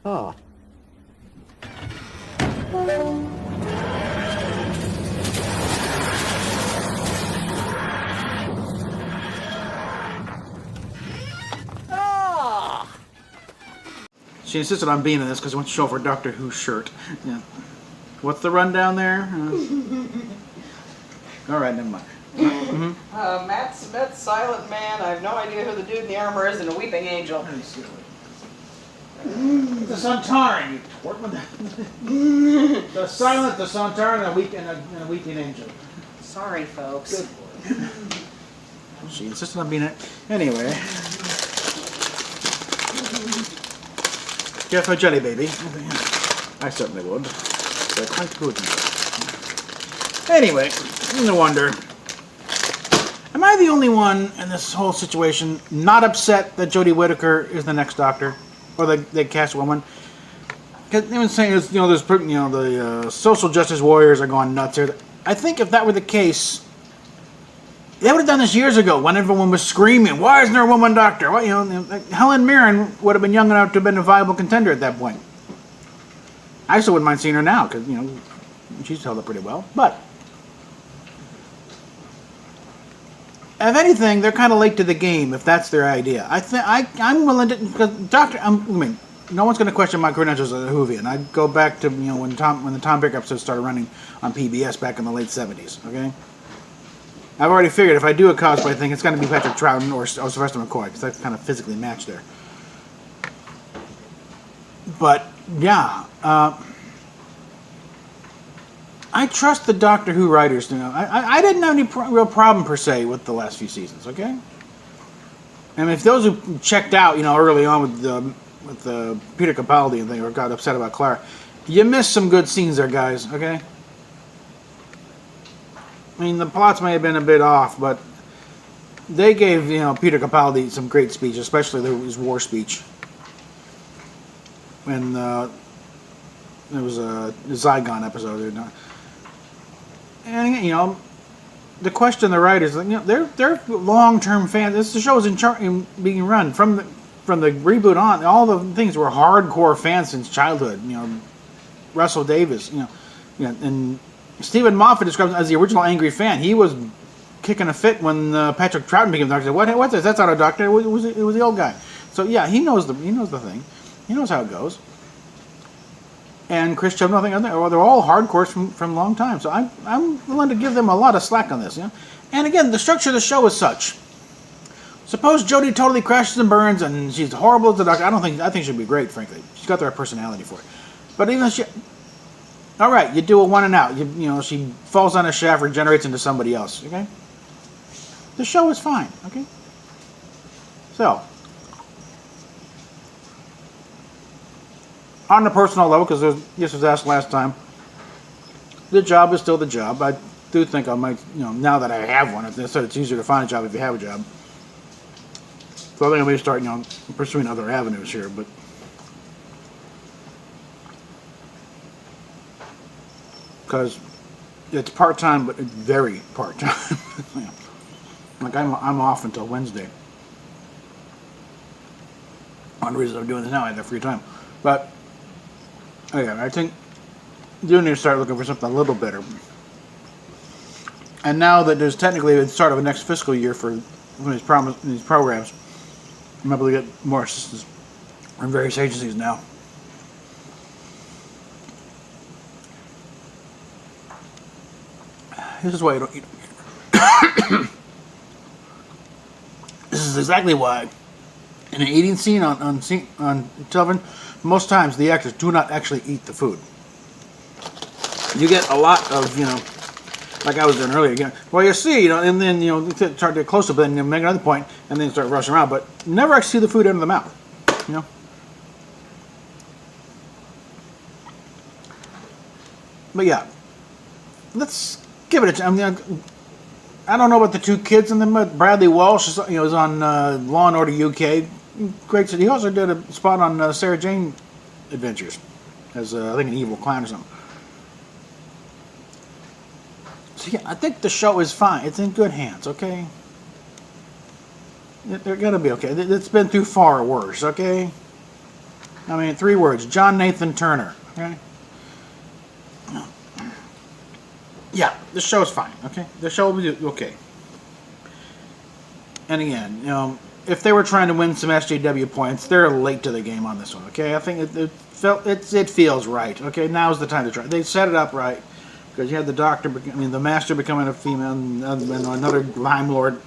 Ah. She insisted on being in this because she wants to show off her Doctor Who shirt. Yeah. What's the rundown there? All right, never mind. Matt's Silent Man. I have no idea who the dude in the armor is, and a weeping angel. The Sontaran, you twerp. The Silent, the Sontaran, and a weeping angel. Sorry, folks. She insisted on being it. Anyway. Yes, my jelly baby. I certainly would. They're quite good. Anyway, no wonder. Am I the only one in this whole situation not upset that Jodie Whittaker is the next Doctor, or the cast woman? Because they were saying, there's the social justice warriors are going nuts here. I think if that were the case, they would have done this years ago when everyone was screaming, "Why isn't there a woman Doctor?" Well, Helen Mirren would have been young enough to have been a viable contender at that point. I still wouldn't mind seeing her now because she's held up pretty well. But if anything, they're kind of late to the game if that's their idea. I'm willing to, because no one's going to question my credentials as a Whovian. I go back to when the Tom Baker episodes started running on PBS back in the late '70s. Okay. I've already figured if I do a cosplay thing, it's going to be Patrick Troughton or Sylvester McCoy, because that's kind of physically matched there. But, yeah. I trust the Doctor Who writers. I didn't have any real problem, per se, with the last few seasons, okay? And if those who checked out, early on with the Peter Capaldi and thing, or got upset about Clara, you missed some good scenes there, guys, okay? I mean, the plots may have been a bit off, but they gave, Peter Capaldi some great speech, especially his war speech. When there was a Zygon episode. And, the question the writers, they're long-term fans. This show is being run from the reboot on. All the things were hardcore fans since childhood. Russell Davies, and Stephen Moffat describes him as the original angry fan. He was kicking a fit when Patrick Troughton became Doctor. What's this? That's not a Doctor. It was the old guy. So yeah, he knows the thing. He knows how it goes. And Chris Chubb, nothing. They're all hardcores from long time. So I'm willing to give them a lot of slack on this. And again, the structure of the show is such. Suppose Jodie totally crashes and burns, and she's horrible as the Doctor. I think she'd be great, frankly. She's got the right personality for it. But even if she, all right, you do a one and out. She falls on a shaft, regenerates into somebody else. Okay, the show is fine. Okay, so on the personal level, because this was asked last time, the job is still the job. I do think I might, now that I have one, it's easier to find a job if you have a job. So I think I'm going to start, pursuing other avenues here, but. Because it's part-time, but it's very part-time. Like I'm off until Wednesday. One reason I'm doing this now, I have the free time. But yeah, I think you need to start looking for something a little better. And now that there's technically the start of the next fiscal year for these programs, I'm able to get more assistance from various agencies now. This is why you don't eat. This is exactly why, in an eating scene on television, most times the actors do not actually eat the food. You get a lot of, like I was doing earlier. Well, you see, and then you start to get close up, and then you make another point, and then you start rushing around, but never actually see the food into the mouth. But yeah, let's give it a chance. I don't know about the two kids in them, but Bradley Walsh is on Law and Order UK. Great. He also did a spot on Sarah Jane Adventures as I think an evil clown or something. So yeah, I think the show is fine. It's in good hands. Okay, they're gonna be okay. It's been too far worse. Okay, I mean, 3 words. John Nathan Turner. Okay? Yeah, the show's fine. Okay? The show will be okay. And again, you know, if they were trying to win some SJW points, they're late to the game on this one. Okay? I think it feels right. Okay? Now's the time to try. They set it up right. Because you had the Doctor, the Master becoming a female, and another Lime Lord.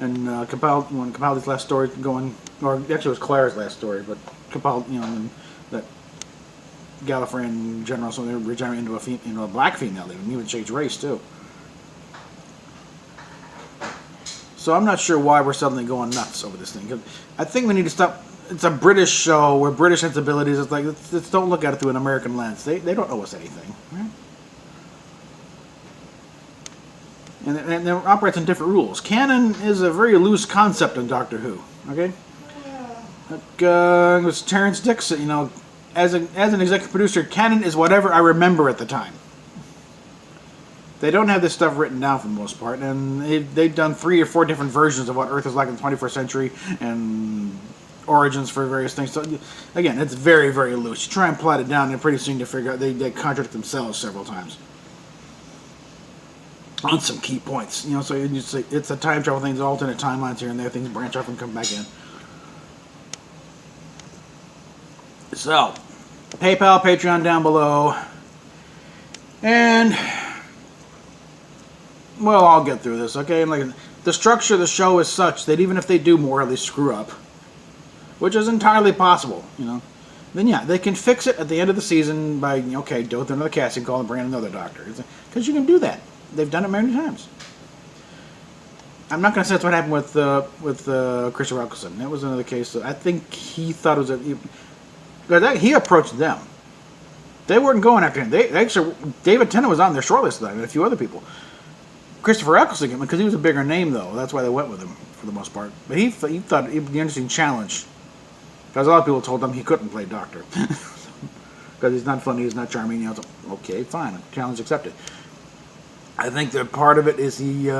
And Capaldi's last story going, or actually it was Claire's last story, but Capaldi, and that Gallifreyan general, so they regenerate into a black female, even change race too. So I'm not sure why we're suddenly going nuts over this thing. 'Cause I think we need to stop. It's a British show where British sensibilities. It's like let's don't look at it through an American lens. They don't owe us anything, right? And it operates on different rules. Canon is a very loose concept in Doctor Who. Okay, it was Terrence Dixon. As an executive producer, canon is whatever I remember at the time. They don't have this stuff written down for the most part, and they've done 3 or 4 different versions of what Earth is like in the 21st century and origins for various things. So again, it's very, very loose. You try and plot it down, and pretty soon you figure out they contradict themselves several times on some key points. So it's a time travel thing, alternate timelines here and there, things branch off and come back in. So, PayPal, Patreon down below, and well, I'll get through this, okay? And like the structure of the show is such that even if they do morally screw up, which is entirely possible, then yeah, they can fix it at the end of the season by do another casting call and bring in another Doctor, because you can do that. They've done it many times. I'm not going to say that's what happened with Christopher Eccleston. That was another case. I think he thought it was he approached them. They weren't going after him. David Tennant was on their shortlist then, and a few other people. Christopher Eccleston, because he was a bigger name though, that's why they went with him for the most part. But he thought it would be an interesting challenge, because a lot of people told him he couldn't play Doctor because he's not funny, he's not charming. Okay, fine, challenge accepted. I think that part of it is he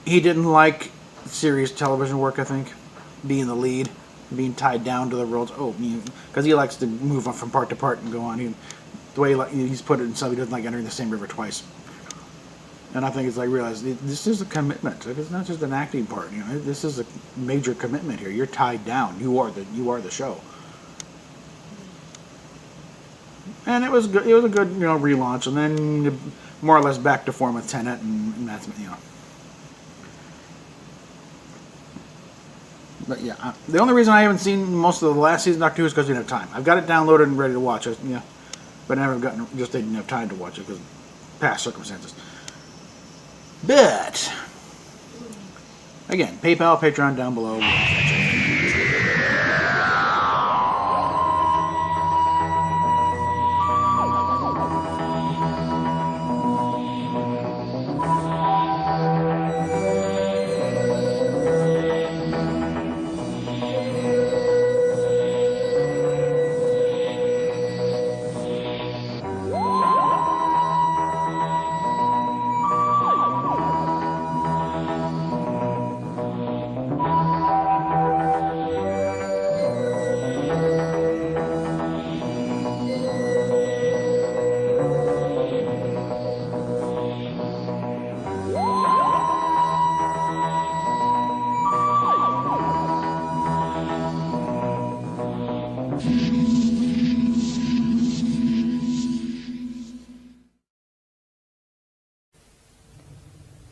didn't like serious television work. I think being the lead, being tied down to the roles. Because he likes to move on from part to part and go on. The way he's put it himself, he doesn't like entering the same river twice. And I think it's like realize this is a commitment. It's not just an acting part. This is a major commitment here. You're tied down. You are the show. And it was good. It was a good, relaunch, and then more or less back to form with Tennant, and that's, But yeah, the only reason I haven't seen most of the last season of Doctor Who is because we didn't have time. I've got it downloaded and ready to watch it, but I never didn't have time to watch it because of past circumstances. But again, PayPal, Patreon down below.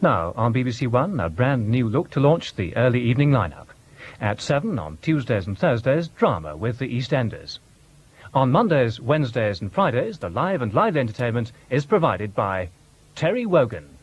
Now, on BBC One, a brand new look to launch the early evening lineup. At 7 on Tuesdays and Thursdays, drama with the EastEnders. On Mondays, Wednesdays and Fridays, the live and lively entertainment is provided by Terry Wogan.